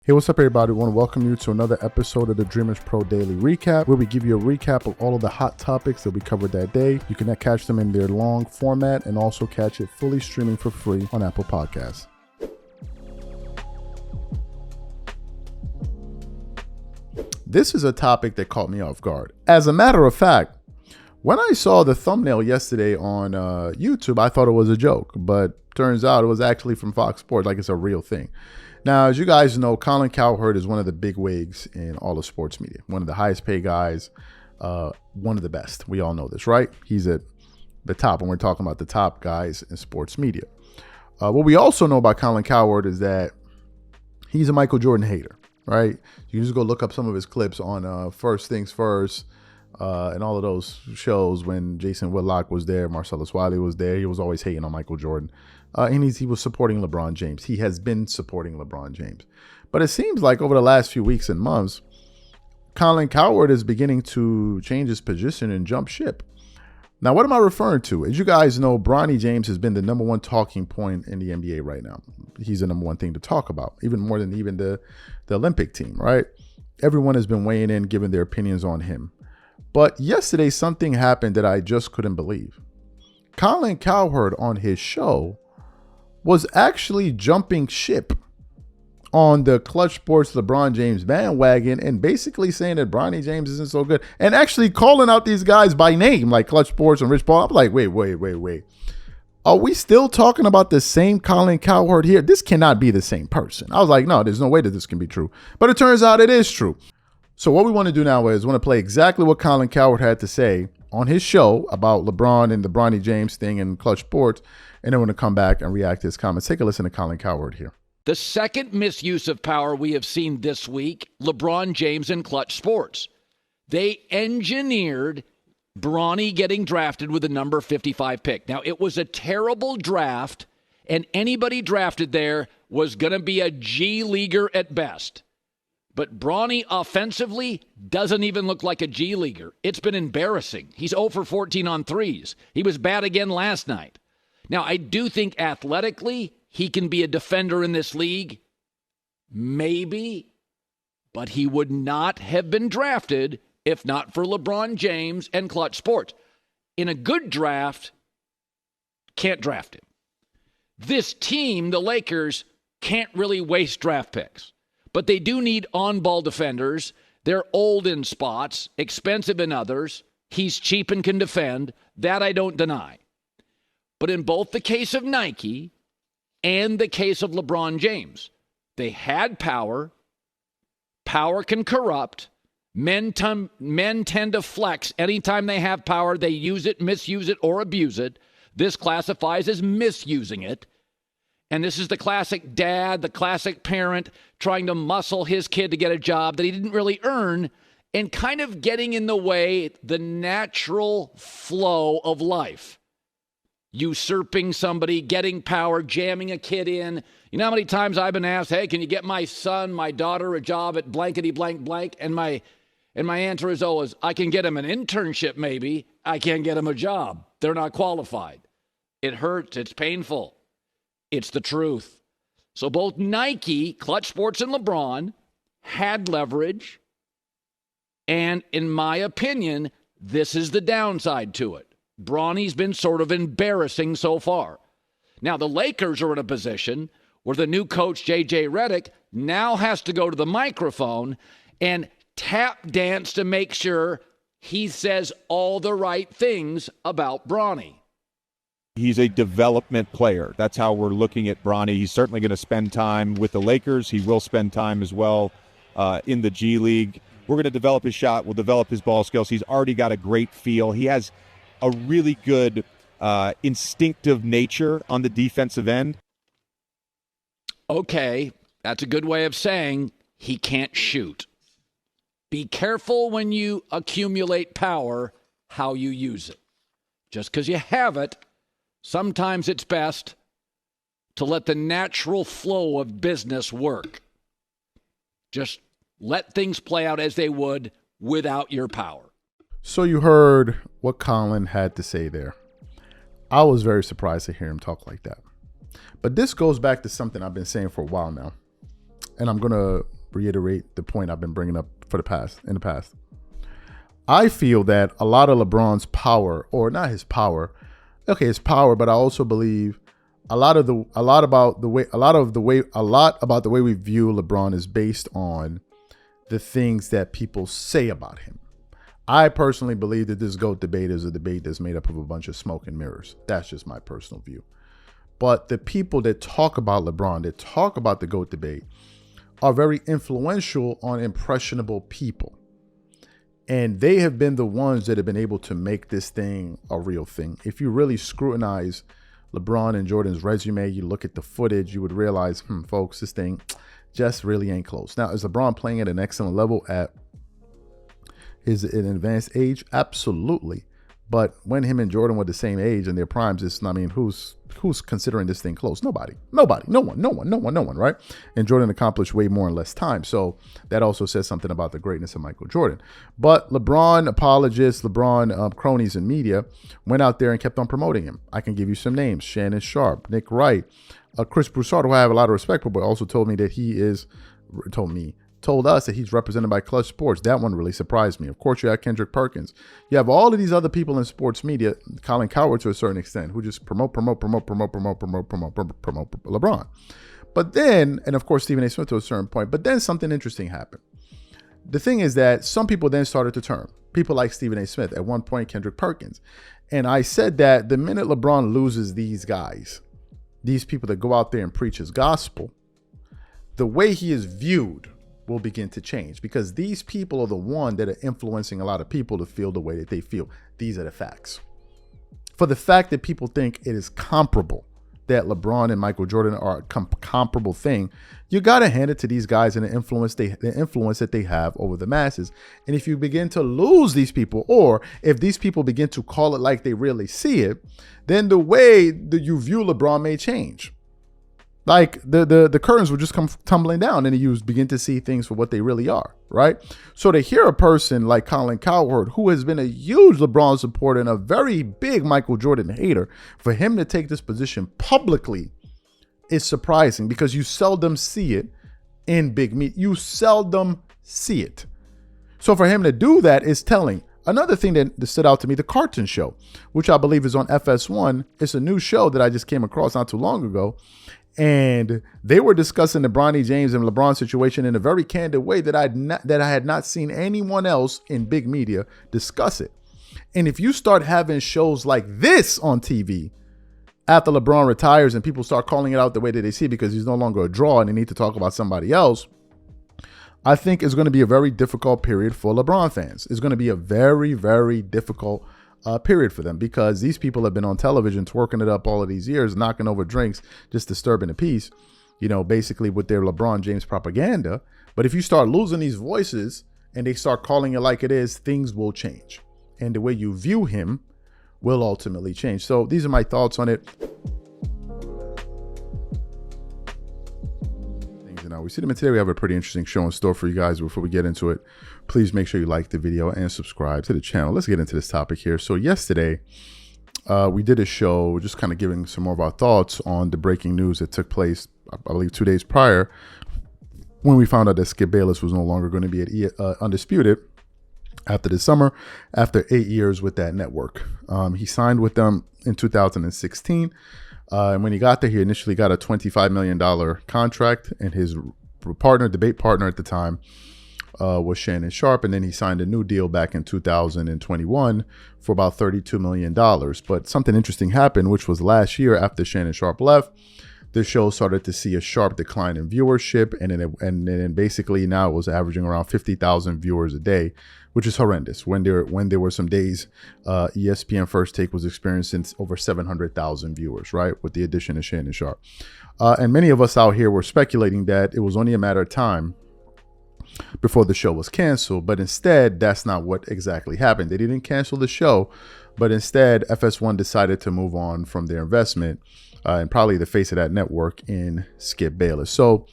Hey, what's up, everybody? I want to welcome you to another episode of the Dreamerspro Daily Recap, where we give you a recap of all of the hot topics that we covered that day. You can catch them in their long format and also catch it fully streaming for free on Apple Podcasts. This is a topic that caught me off guard. As a matter of fact, when I saw the thumbnail yesterday on YouTube, I thought it was a joke, but turns out it was actually from Fox Sports, like it's a real thing. Now, as you guys know, Colin Cowherd is one of the big wigs in all of sports media, one of the highest paid guys, one of the best. We all know this, right? He's at the top, and we're talking about the top guys in sports media. What we also know about Colin Cowherd is that he's a Michael Jordan hater, right? You can just go look up some of his clips on First Things First and all of those shows when Jason Whitlock was there, Marcellus Wiley was there. He was always hating on Michael Jordan. And he was supporting LeBron James. He has been supporting LeBron James. But it seems like over the last few weeks and months, Colin Cowherd is beginning to change his position and jump ship. Now, what am I referring to? As you guys know, Bronny James has been the number one talking point in the NBA right now. He's the number one thing to talk about, even more than even the Olympic team, right? Everyone has been weighing in, giving their opinions on him. But yesterday, something happened that I just couldn't believe. Colin Cowherd on his show was actually jumping ship on the Klutch Sports LeBron James bandwagon and basically saying that Bronny James isn't so good and actually calling out these guys by name like Klutch Sports and Rich Paul. I'm like, wait. Are we still talking about the same Colin Cowherd here? This cannot be the same person. I was like, no, there's no way that this can be true. But it turns out it is true. So what we want to do now is want to play exactly what Colin Cowherd had to say on his show about LeBron and the Bronny James thing and Klutch Sports. And then we're going to come back and react to his comments. Take a listen to Colin Cowherd here. The second misuse of power we have seen this week, LeBron James and Klutch Sports. They engineered Bronny getting drafted with the number 55 pick. Now, it was a terrible draft, and anybody drafted there was going to be a G leaguer at best. But Bronny offensively doesn't even look like a G leaguer. It's been embarrassing. He's 0 for 14 on threes. He was bad again last night. Now, I do think athletically he can be a defender in this league. Maybe. But he would not have been drafted if not for LeBron James and Klutch Sports. In a good draft, can't draft him. This team, the Lakers, can't really waste draft picks. But they do need on-ball defenders. They're old in spots, expensive in others. He's cheap and can defend. That I don't deny. But in both the case of Nike and the case of LeBron James, they had power. Power can corrupt. Men tend to flex. Anytime they have power, they use it, misuse it, or abuse it. This classifies as misusing it. And this is the classic dad, the classic parent trying to muscle his kid to get a job that he didn't really earn and kind of getting in the way the natural flow of life. Usurping somebody, getting power, jamming a kid in. You know how many times I've been asked, hey, can you get my son, my daughter a job at blankety blank blank? And my answer is always, I can get him an internship maybe. I can't get him a job. They're not qualified. It hurts. It's painful. It's the truth. So both Nike, Klutch Sports, and LeBron had leverage. And in my opinion, this is the downside to it. Bronny's been sort of embarrassing so far. Now, the Lakers are in a position where the new coach, J.J. Redick, now has to go to the microphone and tap dance to make sure he says all the right things about Bronny. He's a development player. That's how we're looking at Bronny. He's certainly going to spend time with the Lakers. He will spend time as well in the G League. We're going to develop his shot. We'll develop his ball skills. He's already got a great feel. He has a really good instinctive nature on the defensive end. Okay, that's a good way of saying he can't shoot. Be careful when you accumulate power, how you use it. Just because you have it, sometimes it's best to let the natural flow of business work. Just let things play out as they would without your power. So you heard what Colin had to say there. I was very surprised to hear him talk like that. But this goes back to something I've been saying for a while now. and I'm going to reiterate the point I've been bringing up in the past. I feel that a lot of LeBron's power, or not his power, his power, but I also believe a lot about the way we view LeBron is based on the things that people say about him. I personally believe that this GOAT debate is a debate that's made up of a bunch of smoke and mirrors. That's just my personal view. But the people that talk about LeBron, that talk about the GOAT debate, are very influential on impressionable people. And they have been the ones that have been able to make this thing a real thing. If you really scrutinize LeBron and Jordan's resume, you look at the footage, you would realize, folks, this thing just really ain't close. Now, is LeBron playing at an excellent level at an advanced age? Absolutely. But when him and Jordan were the same age in their primes, who's considering this thing close? Nobody, no one, right? And Jordan accomplished way more in less time. So that also says something about the greatness of Michael Jordan. But LeBron apologists, LeBron cronies in media went out there and kept on promoting him. I can give you some names: Shannon Sharpe, Nick Wright, Chris Broussard, who I have a lot of respect for, but also told us that he's represented by Klutch Sports. That one really surprised me. Of course, you have Kendrick Perkins. You have all of these other people in sports media, Colin Cowherd to a certain extent, who just promote LeBron. But then, and of course, Stephen A. Smith to a certain point, but then something interesting happened. The thing is that some people then started to turn. People like Stephen A. Smith, at one point, Kendrick Perkins. And I said that the minute LeBron loses these guys, these people that go out there and preach his gospel, the way he is viewed will begin to change, because these people are the one that are influencing a lot of people to feel the way that they feel. These are the facts. For the fact that people think it is comparable, that LeBron and Michael Jordan are a comparable thing, you got to hand it to these guys and the influence that they have over the masses. And if you begin to lose these people, or if these people begin to call it like they really see it, then the way that you view LeBron may change. Like the curtains will just come tumbling down, and you begin to see things for what they really are, right? So to hear a person like Colin Cowherd, who has been a huge LeBron supporter and a very big Michael Jordan hater, for him to take this position publicly is surprising, because you seldom see it in big media. You seldom see it. So for him to do that is telling. Another thing that stood out to me, the Carton Show, which I believe is on FS1. It's a new show that I just came across not too long ago. And they were discussing the Bronny James and LeBron situation in a very candid way that I had not seen anyone else in big media discuss it. And if you start having shows like this on TV after LeBron retires, and people start calling it out the way that they see it because he's no longer a draw and they need to talk about somebody else, I think it's going to be a very difficult period for LeBron fans. It's going to be a very, very difficult period for them, because these people have been on television twerking it up all of these years, knocking over drinks, just disturbing the peace, basically with their LeBron James propaganda. But if you start losing these voices and they start calling it like it is, things will change. And the way you view him will ultimately change. So these are my thoughts on it. We see them today. We have a pretty interesting show in store for you guys. Before we get into it, please make sure you like the video and subscribe to the channel. Let's get into this topic here. So yesterday, we did a show just kind of giving some more of our thoughts on the breaking news that took place, I believe, 2 days prior, when we found out that Skip Bayless was no longer going to be at Undisputed after the summer, after 8 years with that network. He signed with them in 2016. And when he got there, he initially got a $25 million contract, and his debate partner at the time was Shannon Sharpe. And then he signed a new deal back in 2021 for about $32 million. But something interesting happened, which was last year after Shannon Sharpe left. The show started to see a sharp decline in viewership, and then basically now it was averaging around 50,000 viewers a day, which is horrendous. When there were some days, ESPN First Take was experiencing over 700,000 viewers, right, with the addition of Shannon Sharpe. And many of us out here were speculating that it was only a matter of time before the show was canceled, but instead, that's not what exactly happened. They didn't cancel the show, but instead, FS1 decided to move on from their investment and probably the face of that network in Skip Bayless. So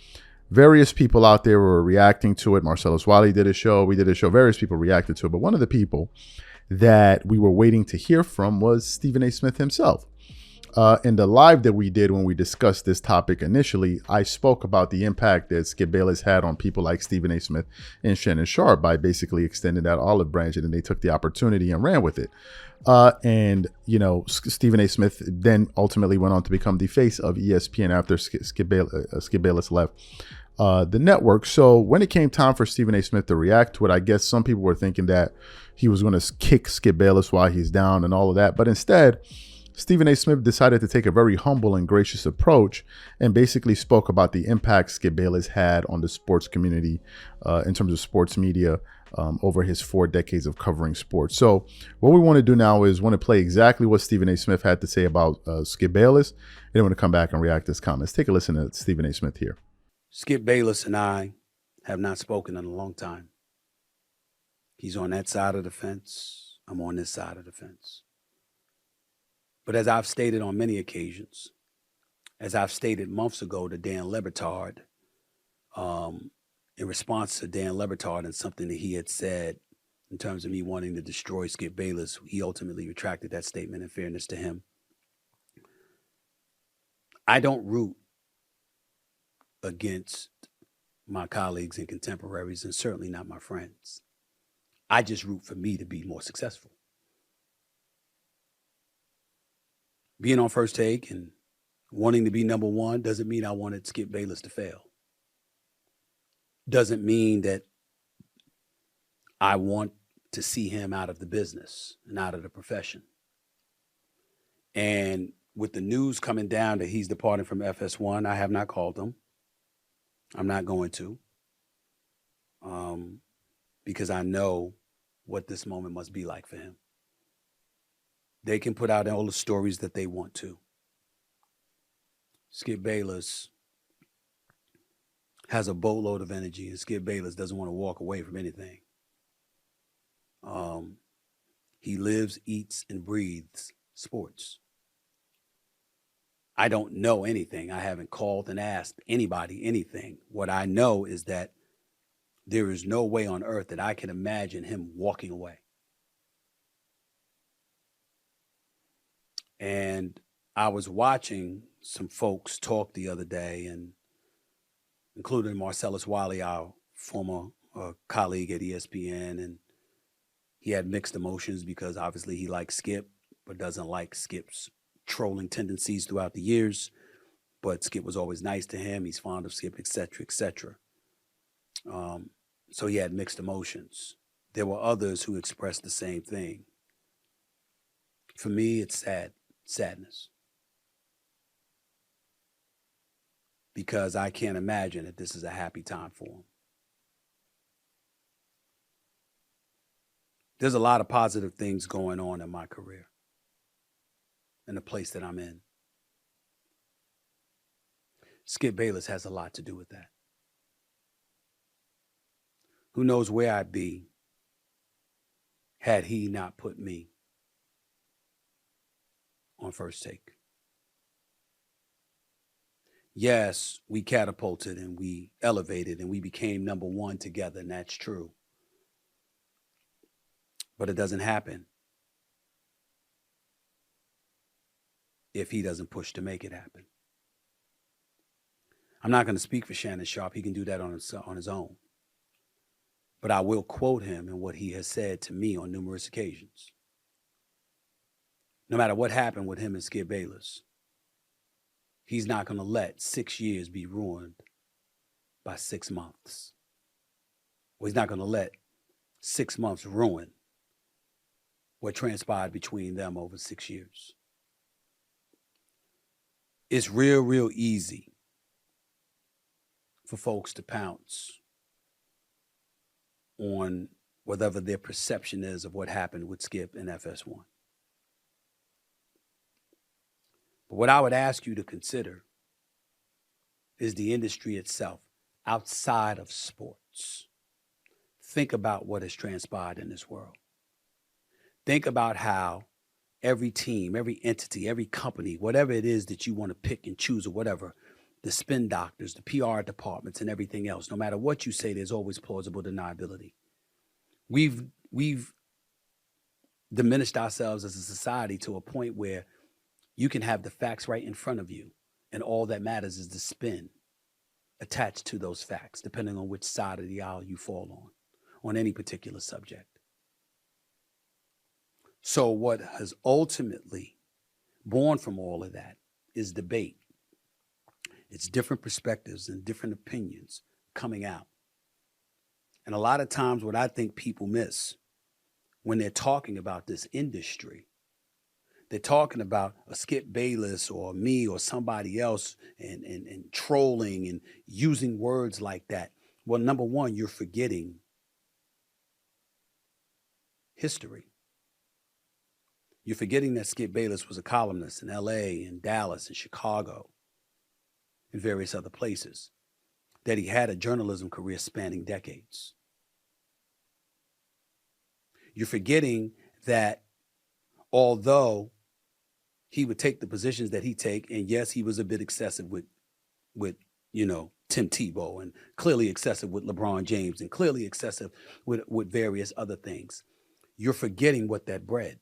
various people out there were reacting to it. Marcellus Wiley did a show. We did a show. Various people reacted to it. But one of the people that we were waiting to hear from was Stephen A. Smith himself. In the live that we did when we discussed this topic initially, I spoke about the impact that Skip Bayless had on people like Stephen A. Smith and Shannon Sharp by basically extending that olive branch, and then they took the opportunity and ran with it. And Stephen A. Smith then ultimately went on to become the face of ESPN after Skip Bayless left the network. So when it came time for Stephen A. Smith to react to it, I guess some people were thinking that he was going to kick Skip Bayless while he's down and all of that. But instead, Stephen A. Smith decided to take a very humble and gracious approach and basically spoke about the impact Skip Bayless had on the sports community in terms of sports media over his 4 decades of covering sports. So what we want to do now is want to play exactly what Stephen A. Smith had to say about Skip Bayless, and then want to come back and react to his comments. Take a listen to Stephen A. Smith here. Skip Bayless and I have not spoken in a long time. He's on that side of the fence. I'm on this side of the fence. But as I've stated on many occasions, as I've stated months ago to Dan Le Batard, in response to Dan Le Batard and something that he had said in terms of me wanting to destroy Skip Bayless, he ultimately retracted that statement in fairness to him. I don't root against my colleagues and contemporaries, and certainly not my friends. I just root for me to be more successful. Being on First Take and wanting to be number one doesn't mean I wanted Skip Bayless to fail. Doesn't mean that I want to see him out of the business and out of the profession. And with the news coming down that he's departing from FS1, I have not called him. I'm not going to, because I know what this moment must be like for him. They can put out all the stories that they want to. Skip Bayless has a boatload of energy, and Skip Bayless doesn't want to walk away from anything. He lives, eats, and breathes sports. I don't know anything. I haven't called and asked anybody anything. What I know is that there is no way on earth that I can imagine him walking away. And I was watching some folks talk the other day, and including Marcellus Wiley, our former colleague at ESPN, and he had mixed emotions because obviously he likes Skip, but doesn't like Skip's trolling tendencies throughout the years. But Skip was always nice to him. He's fond of Skip, et cetera, et cetera. So he had mixed emotions. There were others who expressed the same thing. For me, it's sadness. Because I can't imagine that this is a happy time for him. There's a lot of positive things going on in my career and the place that I'm in. Skip Bayless has a lot to do with that. Who knows where I'd be had he not put me on First Take. Yes, we catapulted and we elevated and we became number one together, and that's true. But it doesn't happen if he doesn't push to make it happen. I'm not going to speak for Shannon Sharp. He can do that on his own. But I will quote him and what he has said to me on numerous occasions. No matter what happened with him and Skip Bayless, he's not going to let 6 years be ruined by 6 months. Or he's not going to let 6 months ruin what transpired between them over 6 years. It's real easy for folks to pounce on whatever their perception is of what happened with Skip in FS1. But what I would ask you to consider is the industry itself outside of sports. Think about what has transpired in this world. Think about how every team, every entity, every company, whatever it is that you want to pick and choose or whatever, the spin doctors, the PR departments and everything else, no matter what you say, there's always plausible deniability. We've diminished ourselves as a society to a point where You can have the facts right in front of you, and all that matters is the spin attached to those facts, depending on which side of the aisle you fall on any particular subject. So what has ultimately born from all of that is debate. It's different perspectives and different opinions coming out. And a lot of times what I think people miss when they're talking about this industry, they're talking about a Skip Bayless or me or somebody else and trolling and using words like that. Well, number one, you're forgetting history. You're forgetting that Skip Bayless was a columnist in LA and Dallas and Chicago and various other places, that he had a journalism career spanning decades. You're forgetting that although he would take the positions that he take, and yes, he was a bit excessive with Tim Tebow, and clearly excessive with LeBron James, and clearly excessive with various other things. You're forgetting what that bred.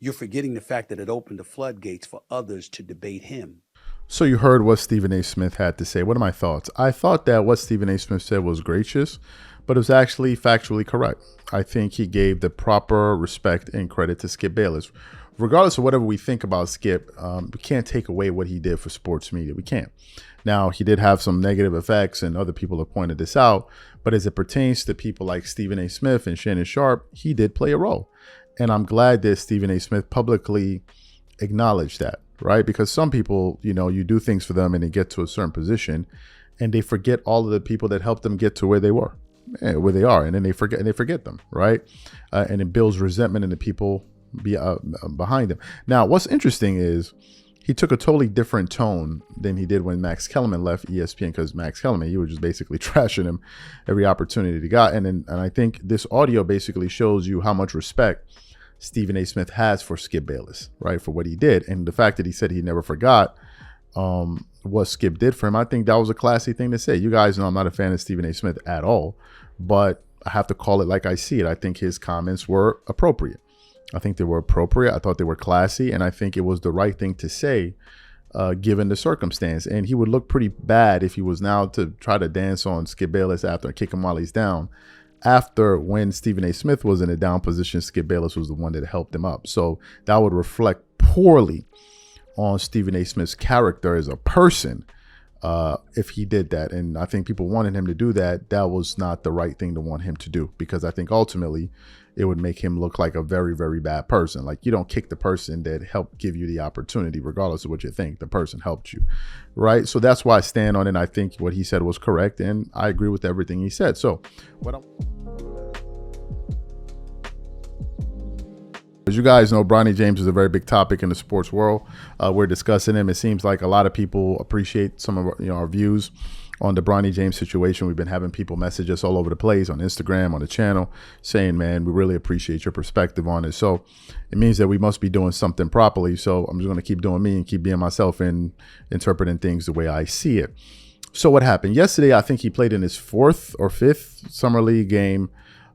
You're forgetting the fact that it opened the floodgates for others to debate him. So you heard what Stephen A. Smith had to say. What are my thoughts? I thought that what Stephen A. Smith said was gracious, but it was actually factually correct. I think he gave the proper respect and credit to Skip Bayless. Regardless of whatever we think about Skip, we can't take away what he did for sports media. We can't. Now, he did have some negative effects, and other people have pointed this out, but as it pertains to people like Stephen A. Smith and Shannon Sharpe, he did play a role. And I'm glad that Stephen A. Smith publicly acknowledged that, right? Because some people, you do things for them and they get to a certain position and they forget all of the people that helped them get to where they were, where they are. And then they forget them, right? And it builds resentment in the people behind them. Now, what's interesting is he took a totally different tone than he did when Max Kellerman left ESPN, because Max Kellerman, you were just basically trashing him every opportunity he got. And I think this audio basically shows you how much respect Stephen A. Smith has for Skip Bayless, right, for what he did. And the fact that he said he never forgot what Skip did for him, I think that was a classy thing to say. You guys know I'm not a fan of Stephen A. Smith at all, but I have to call it like I see it. I think his comments were appropriate. I think they were appropriate. I thought they were classy, and I think it was the right thing to say given the circumstance. And he would look pretty bad if he was now to try to dance on Skip Bayless after kick him while he's down. After, when Stephen A. Smith was in a down position, Skip Bayless was the one that helped him up. So that would reflect poorly on Stephen A. Smith's character as a person if he did that. And I think people wanted him to do that. That was not the right thing to want him to do, because I think ultimately it would make him look like a very, very bad person. Like, you don't kick the person that helped give you the opportunity, regardless of what you think. The person helped you, right? So that's why I stand on it. And I think what he said was correct, and I agree with everything he said. So as you guys know, Bronny James is a very big topic in the sports world. We're discussing him. It seems like a lot of people appreciate some of our views on the Bronny James situation. We've been having people message us all over the place on Instagram, on the channel, saying, man, we really appreciate your perspective on it. So it means that we must be doing something properly. So I'm just going to keep doing me and keep being myself and interpreting things the way I see it. So what happened yesterday? I think he played in his 4th or 5th Summer League game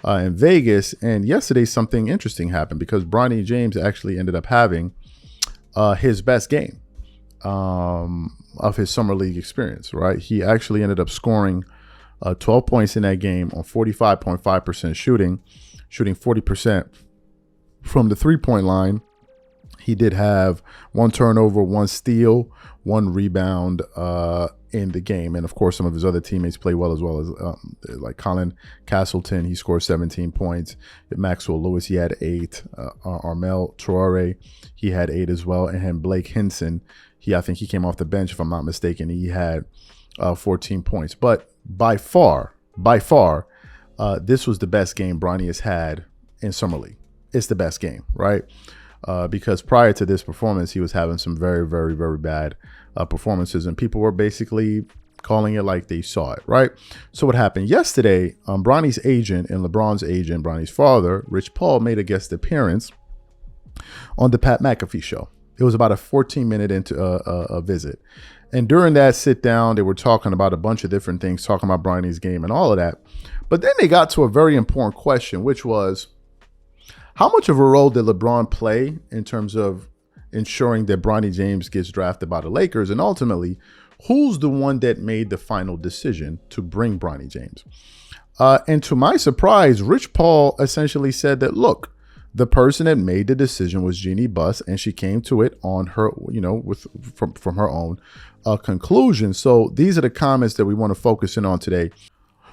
in Vegas. And yesterday something interesting happened, because Bronny James actually ended up having his best game of his Summer League experience, right? He actually ended up scoring 12 points in that game on 45.5% shooting 40% from the 3-point line. He did have 1 turnover, 1 steal, 1 rebound in the game. And of course, some of his other teammates play well as like Colin Castleton. He scored 17 points. Maxwell Lewis, he had 8. Armel Traore, he had 8 as well. And Blake Hinson, I think he came off the bench, if I'm not mistaken. He had 14 points. But by far, this was the best game Bronny has had in Summer League. It's the best game, right? Because prior to this performance, he was having some very, very, very bad performances, and people were basically calling it like they saw it, right? So what happened yesterday, Bronny's agent and LeBron's agent, Bronny's father, Rich Paul, made a guest appearance on the Pat McAfee show. It was about a 14-minute into a visit. And during that sit down, they were talking about a bunch of different things, talking about Bronny's game and all of that. But then they got to a very important question, which was, How much of a role did LeBron play in terms of ensuring that Bronny James gets drafted by the Lakers? And ultimately, who's the one that made the final decision to bring Bronny James? And to my surprise, Rich Paul essentially said that, look, the person that made the decision was Jeannie Buss, and she came to it on her, from her own conclusion. So these are the comments that we want to focus in on today.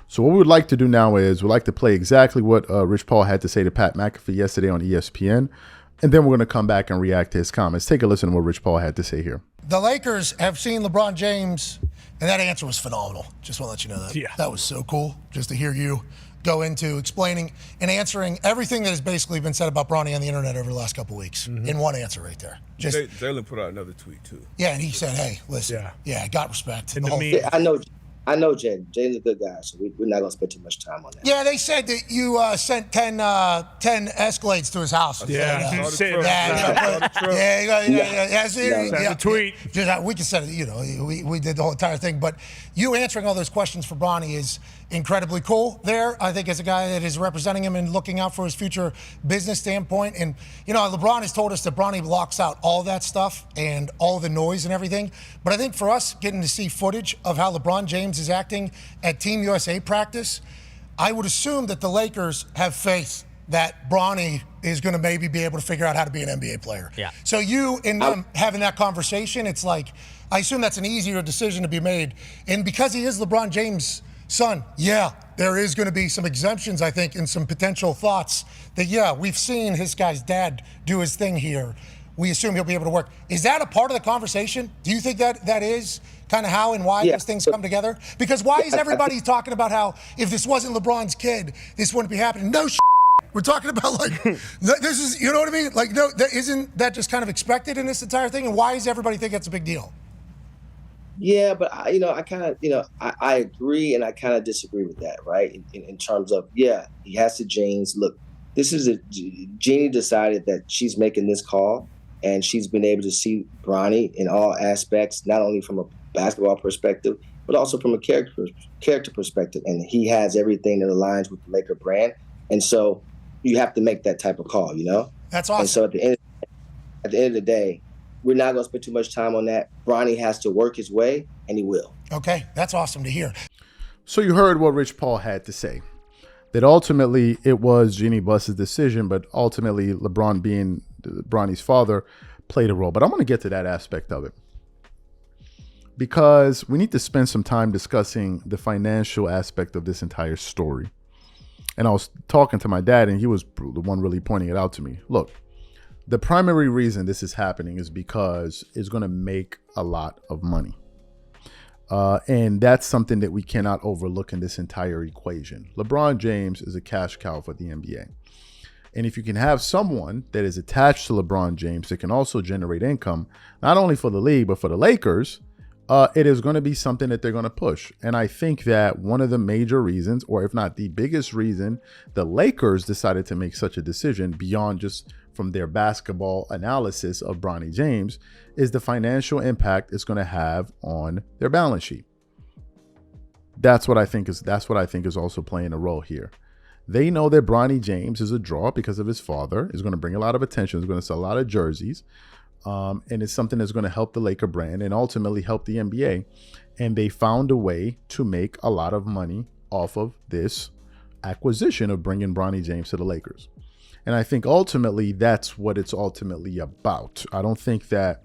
So what we would like to do now is we'd like to play exactly what Rich Paul had to say to Pat McAfee yesterday on ESPN, and then we're going to come back and react to his comments. Take a listen to what Rich Paul had to say here. The Lakers have seen LeBron James, and that answer was phenomenal. Just want to let you know that. Yeah. That was so cool just to hear you go into explaining and answering everything that has basically been said about Bronny on the internet over the last couple of weeks in one answer right there. Just Jalen put out another tweet too. Yeah, and he said, hey, listen, yeah, got respect. And The whole the thing. I know Jaden. Jaden's a good guy, so we're not going to spend too much time on that. Yeah, they said that you sent 10 Escalades to his house. Yeah, Said, he said yeah. the tweet. Just, we can send it, we did the whole entire thing. But you answering all those questions for Bronny is incredibly cool there, I think, as a guy that is representing him and looking out for his future business standpoint. And, LeBron has told us that Bronny blocks out all that stuff and all the noise and everything. But I think for us, getting to see footage of how LeBron James is acting at Team USA practice, I would assume that the Lakers have faith that Bronny is going to maybe be able to figure out how to be an NBA player. Yeah. So you and them having that conversation, it's like, I assume that's an easier decision to be made. And because he is LeBron James' son, there is going to be some exemptions, I think, and some potential thoughts that, we've seen his guy's dad do his thing here. We assume he'll be able to work. Is that a part of the conversation? Do you think that is kind of how and why these things come together? Because why is everybody talking about how if this wasn't LeBron's kid, this wouldn't be happening? No, we're talking about this is, you know what I mean? No, isn't that just kind of expected in this entire thing? And why does everybody think it's a big deal? Yeah, but I kind of, I agree and I kind of disagree with that, right? In terms of, he has to James. Look, this is Jeannie decided that she's making this call and she's been able to see Bronny in all aspects, not only from a basketball perspective, but also from a character perspective. And he has everything that aligns with the Laker brand. And so you have to make that type of call, That's awesome. And so at the end of the day, we're not going to spend too much time on that. Bronny has to work his way, and he will. Okay, that's awesome to hear. So you heard what Rich Paul had to say, that ultimately it was Jeannie Buss's decision, but ultimately LeBron being Bronny's father played a role. But I'm going to get to that aspect of it because we need to spend some time discussing the financial aspect of this entire story. And I was talking to my dad, and he was the one really pointing it out to me. Look, the primary reason this is happening is because it's going to make a lot of money. And that's something that we cannot overlook in this entire equation. LeBron James is a cash cow for the NBA. And if you can have someone that is attached to LeBron James that can also generate income, not only for the league, but for the Lakers, it is going to be something that they're going to push. And I think that one of the major reasons, or if not the biggest reason, the Lakers decided to make such a decision beyond just from their basketball analysis of Bronny James is the financial impact it's going to have on their balance sheet. That's what I think is also playing a role here. They know that Bronny James is a draw because of his father. Is going to bring a lot of attention. Is going to sell a lot of jerseys. And it's something that's going to help the Laker brand and ultimately help the NBA. And they found a way to make a lot of money off of this acquisition of bringing Bronny James to the Lakers. And I think ultimately that's what it's ultimately about. I don't think that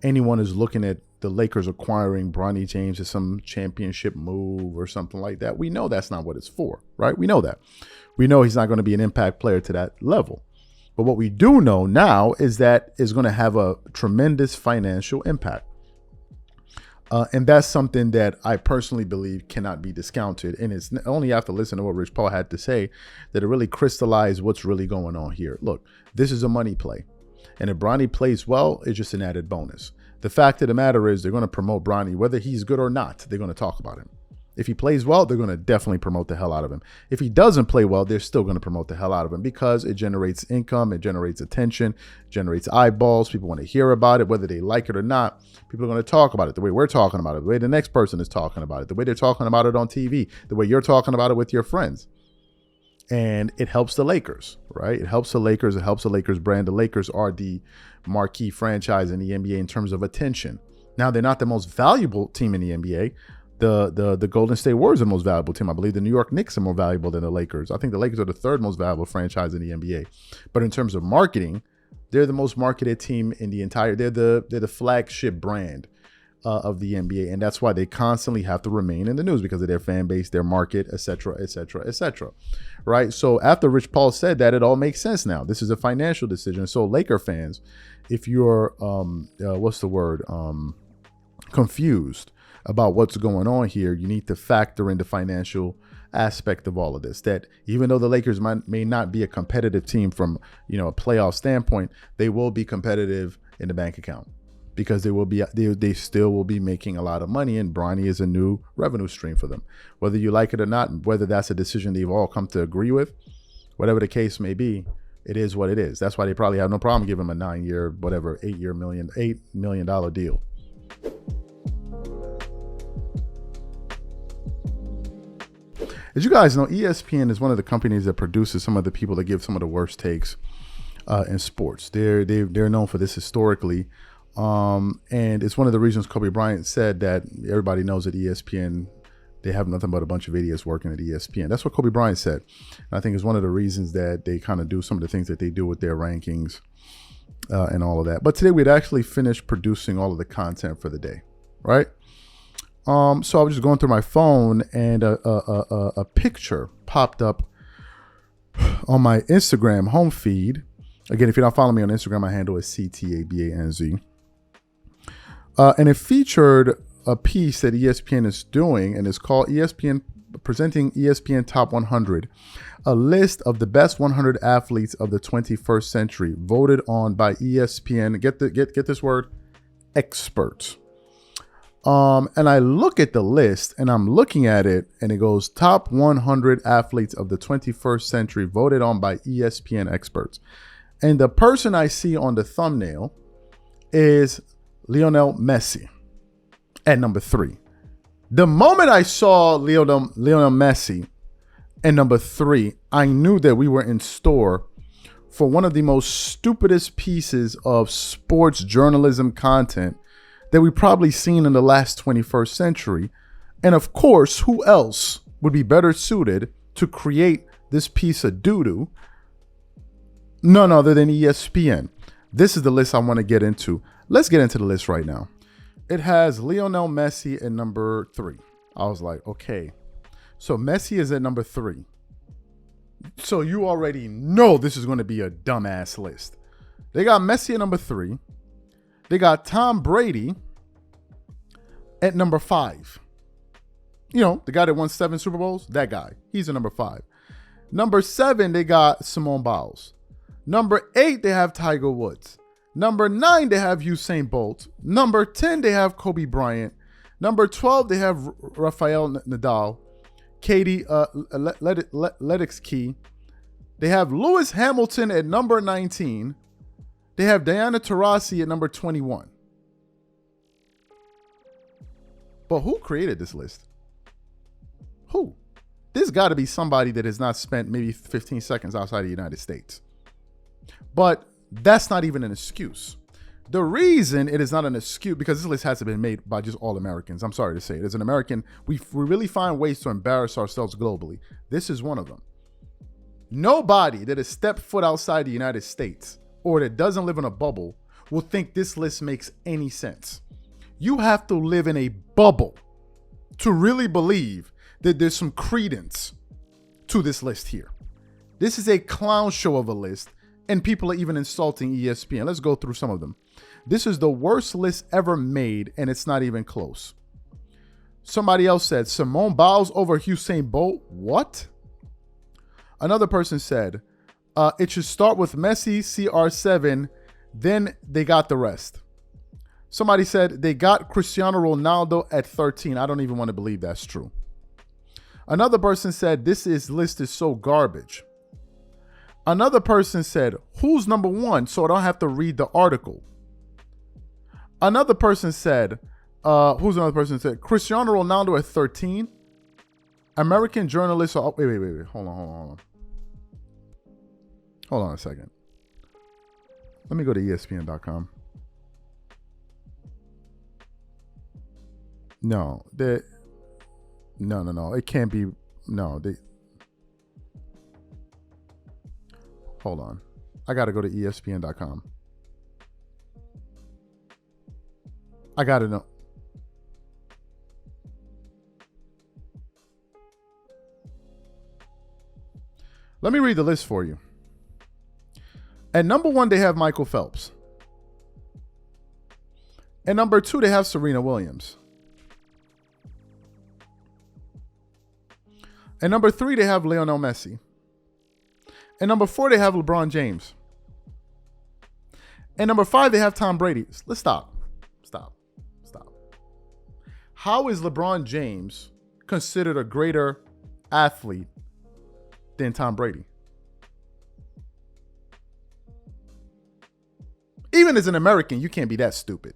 anyone is looking at the Lakers acquiring Bronny James as some championship move or something like that. We know that's not what it's for, right? We know that. We know he's not going to be an impact player to that level. But what we do know now is that it's going to have a tremendous financial impact. And that's something that I personally believe cannot be discounted. And it's only after listening to what Rich Paul had to say that it really crystallized what's really going on here. Look, this is a money play. And if Bronny plays well, it's just an added bonus. The fact of the matter is they're going to promote Bronny, whether he's good or not, they're going to talk about him. If he plays well, they're going to definitely promote the hell out of him. If he doesn't play well, they're still going to promote the hell out of him because it generates income, it generates attention, generates eyeballs. People want to hear about it, whether they like it or not. People are going to talk about it the way we're talking about it, the way the next person is talking about it, the way they're talking about it on TV, the way you're talking about it with your friends. And it helps the Lakers, right? It helps the Lakers. It helps the Lakers brand. The Lakers are the marquee franchise in the NBA in terms of attention. Now, they're not the most valuable team in the NBA. The Golden State Warriors are the most valuable team. I believe the New York Knicks are more valuable than the Lakers. I think the Lakers are the third most valuable franchise in the NBA. But in terms of marketing, they're the most marketed team in the entire. They're the flagship brand of the NBA, and that's why they constantly have to remain in the news because of their fan base, their market, etc., etc., etc. Right? So after Rich Paul said that, it all makes sense now. This is a financial decision. So Laker fans, if you're confused about what's going on here, you need to factor in the financial aspect of all of this. That even though the Lakers may not be a competitive team from a playoff standpoint, they will be competitive in the bank account. Because they still will be making a lot of money, and Bronny is a new revenue stream for them. Whether you like it or not, whether that's a decision they've all come to agree with, whatever the case may be, it is what it is. That's why they probably have no problem giving him a 9-year, whatever, $8 million deal. As you guys know, ESPN is one of the companies that produces some of the people that give some of the worst takes in sports. They're known for this historically. And it's one of the reasons Kobe Bryant said that everybody knows at ESPN, they have nothing but a bunch of idiots working at ESPN. That's what Kobe Bryant said. And I think it's one of the reasons that they kind of do some of the things that they do with their rankings and all of that. But today we'd actually finished producing all of the content for the day, right? So I was just going through my phone and a picture popped up on my Instagram home feed. Again, if you're not following me on Instagram, my handle is CTABANZ. And it featured a piece that ESPN is doing, and it's called presenting ESPN Top 100, a list of the best 100 athletes of the 21st century, voted on by ESPN. Get this word, experts. And I look at the list, and I'm looking at it, and it goes top 100 athletes of the 21st century, voted on by ESPN experts. And the person I see on the thumbnail is Lionel Messi at number 3. The moment I saw Lionel Messi at number 3, I knew that we were in store for one of the most stupidest pieces of sports journalism content that we've probably seen in the last 21st century. And of course, who else would be better suited to create this piece of doo-doo? None other than ESPN. This is the list I want to get into. Let's get into the list right now. It has Lionel Messi at number 3. I was like, okay. So Messi is at number 3. So you already know this is going to be a dumbass list. They got Messi at number 3. They got Tom Brady at number 5. The guy that won 7 Super Bowls, that guy. He's at number 5. Number 7, they got Simone Biles. Number 8, they have Tiger Woods. Number 9, they have Usain Bolt. Number 10, they have Kobe Bryant. Number 12, they have Rafael Nadal. Katie Ledecky. They have Lewis Hamilton at number 19. They have Diana Taurasi at number 21. But who created this list? Who? There's got to be somebody that has not spent maybe 15 seconds outside of the United States. But that's not even an excuse. The reason it is not an excuse, because this list hasn't been made by just all Americans. I'm sorry to say it. As an American, we really find ways to embarrass ourselves globally. This is one of them. Nobody that has stepped foot outside the United States or that doesn't live in a bubble will think this list makes any sense. You have to live in a bubble to really believe that there's some credence to this list here. This is a clown show of a list. And people are even insulting ESPN. Let's go through some of them. This is the worst list ever made, and it's not even close. Somebody else said, Simone Biles over Usain Bolt? What? Another person said, it should start with Messi, CR7, then they got the rest. Somebody said they got Cristiano Ronaldo at 13. I don't even want to believe that's true. Another person said, this list is so garbage. Another person said, who's number 1? So I don't have to read the article. Another person said, Cristiano Ronaldo at 13. American journalists are, wait, hold on. Hold on a second. Let me go to ESPN.com. No. No. It can't be. No. Hold on. I got to go to ESPN.com. I got to know. Let me read the list for you. At number 1, they have Michael Phelps. At number 2, they have Serena Williams. At number 3, they have Lionel Messi. At number 4, they have LeBron James. At number 5, they have Tom Brady. Let's stop. How is LeBron James considered a greater athlete than Tom Brady? Even as an American, you can't be that stupid.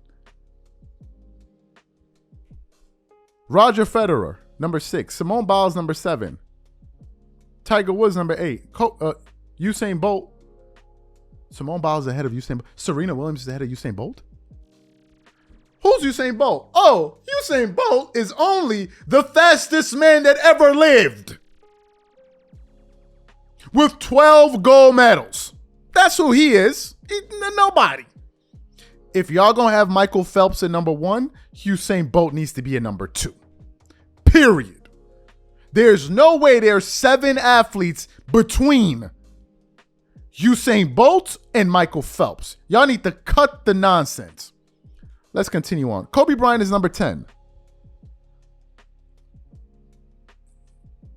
Roger Federer, number 6. Simone Biles, number 7. Tiger Woods, number 8. Usain Bolt. Simone Biles is ahead of Usain Bolt. Serena Williams is ahead of Usain Bolt? Who's Usain Bolt? Oh, Usain Bolt is only the fastest man that ever lived. With 12 gold medals. That's who he is. Nobody. If y'all gonna have Michael Phelps at number 1, Usain Bolt needs to be at number 2. Period. There's no way there's 7 athletes between Usain Bolt and Michael Phelps. Y'all need to cut the nonsense. Let's continue on. Kobe Bryant is number 10.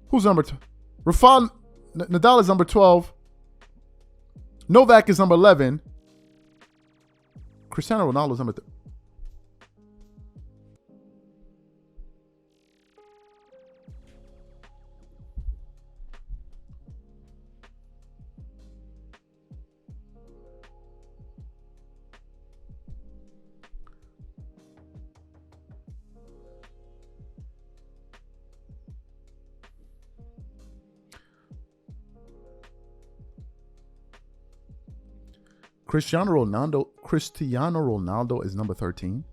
Who's number 2? Rafael Nadal is number 12. Novak is number 11. Cristiano Ronaldo is number 3. Cristiano Ronaldo is number 13.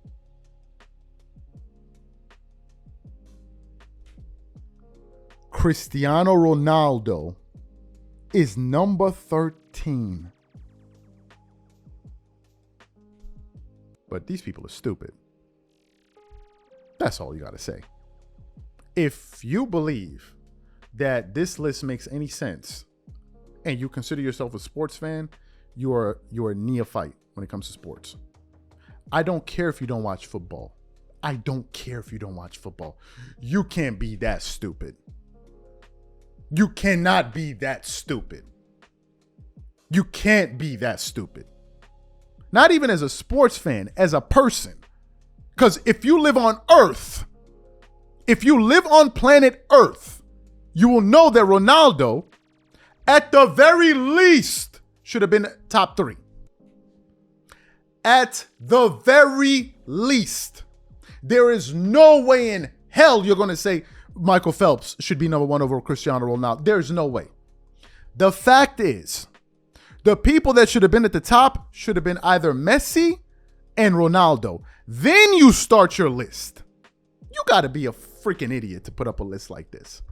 Cristiano Ronaldo is number 13. But these people are stupid. That's all you got to say. If you believe that this list makes any sense and you consider yourself a sports fan, you are a neophyte when it comes to sports. I don't care if you don't watch football. I don't care if you don't watch football. You can't be that stupid. You cannot be that stupid. You can't be that stupid. Not even as a sports fan, as a person. Because if you live on Earth, if you live on planet Earth, you will know that Ronaldo, at the very least, should have been top 3. At the very least. There is no way in hell you're going to say Michael Phelps should be number 1 over Cristiano Ronaldo. There's no way. The fact is, the people that should have been at the top should have been either Messi and Ronaldo. Then you start your list. You got to be a freaking idiot to put up a list like this.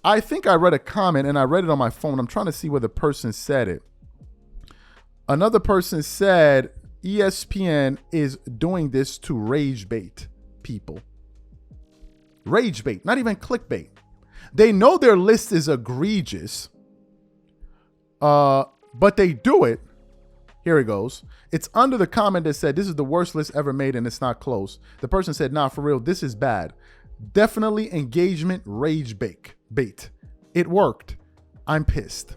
I think I read a comment and I read it on my phone. I'm trying to see where the person said it. Another person said ESPN is doing this to rage bait people. Rage bait, not even clickbait. They know their list is egregious, but they do it. Here it goes. It's under the comment that said, this is the worst list ever made and it's not close. The person said, nah, for real, this is bad. Definitely engagement rage bait. It worked. I'm pissed.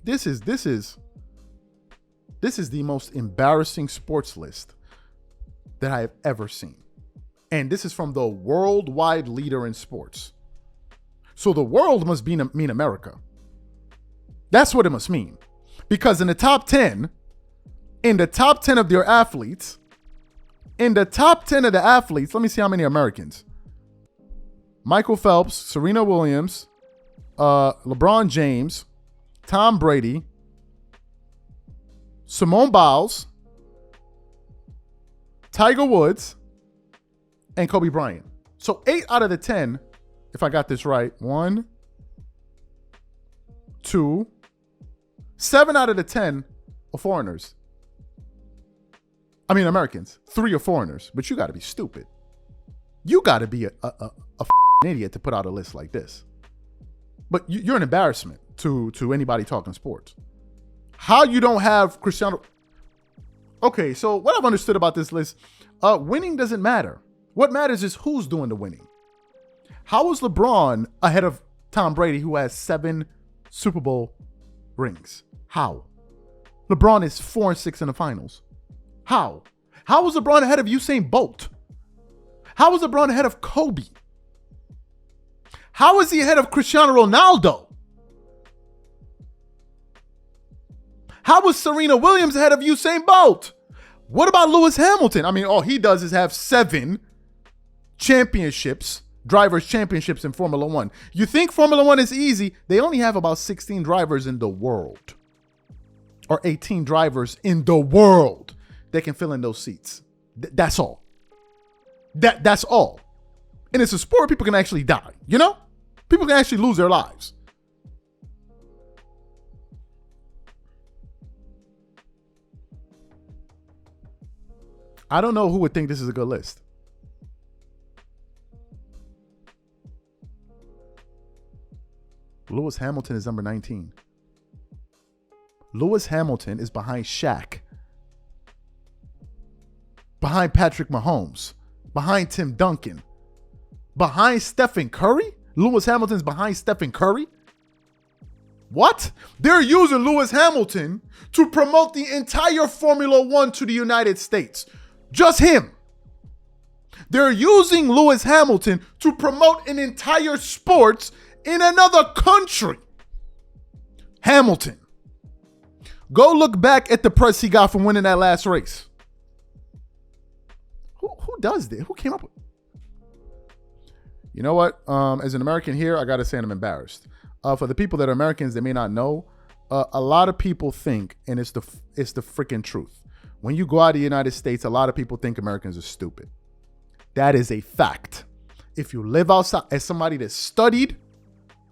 This is the most embarrassing sports list that I have ever seen. And this is from the worldwide leader in sports. So the world must mean America. That's what it must mean. Because in the top 10 of their athletes, let me see how many Americans. Michael Phelps, Serena Williams, LeBron James, Tom Brady, Simone Biles, Tiger Woods, and Kobe Bryant. So 8 out of the 10, if I got this right, 1, 2, 7 out of the 10 are foreigners. I mean, Americans. 3 are foreigners, but you got to be stupid. You got to be a idiot to put out a list like this. But you're an embarrassment to anybody talking sports. How you don't have Cristiano? Okay, so what I've understood about this list, winning doesn't matter. What matters is who's doing the winning. How is LeBron ahead of Tom Brady, who has 7 Super Bowl rings? How? LeBron is 4-6 in the finals. How? How was LeBron ahead of Usain Bolt? How was LeBron ahead of Kobe? How is he ahead of Cristiano Ronaldo? How was Serena Williams ahead of Usain Bolt? What about Lewis Hamilton? I mean, all he does is have 7 championships, drivers' championships in Formula One. You think Formula One is easy? They only have about 16 drivers in the world, or 18 drivers in the world that can fill in those seats. That's all. That's all. And it's a sport people can actually die, you know? People can actually lose their lives. I don't know who would think this is a good list. Lewis Hamilton is number 19. Lewis Hamilton is behind Shaq, behind Patrick Mahomes, behind Tim Duncan, behind Stephen Curry. Lewis Hamilton's behind Stephen Curry. What? They're using Lewis Hamilton to promote the entire Formula One to the United States. Just him. They're using Lewis Hamilton to promote an entire sports in another country. Hamilton. Go look back at the press he got from winning that last race. Who does this? Who came up with it? You know what? As an American here, I got to say I'm embarrassed. For the people that are Americans that may not know, a lot of people think, and it's the freaking truth. When you go out of the United States, a lot of people think Americans are stupid. That is a fact. If you live outside, as somebody that studied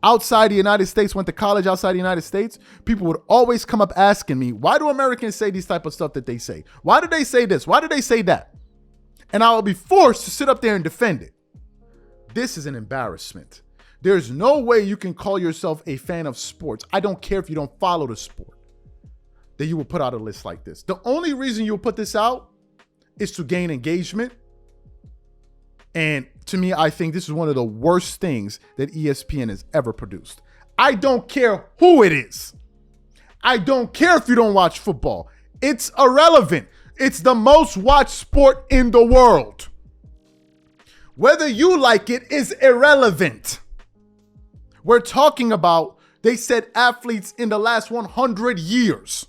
outside the United States, went to college outside the United States, people would always come up asking me, why do Americans say these type of stuff that they say? Why do they say this? Why do they say that? And I will be forced to sit up there and defend it. This is an embarrassment. There's no way you can call yourself a fan of sports. I don't care if you don't follow the sport, that you will put out a list like this. The only reason you'll put this out is to gain engagement. And to me, I think this is one of the worst things that ESPN has ever produced. I don't care who it is. I don't care if you don't watch football. It's irrelevant. It's the most watched sport in the world. Whether you like it is irrelevant. We're talking about, they said, athletes in the last 100 years.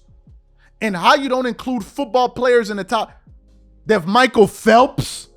And how you don't include football players in the top. They have Michael Phelps.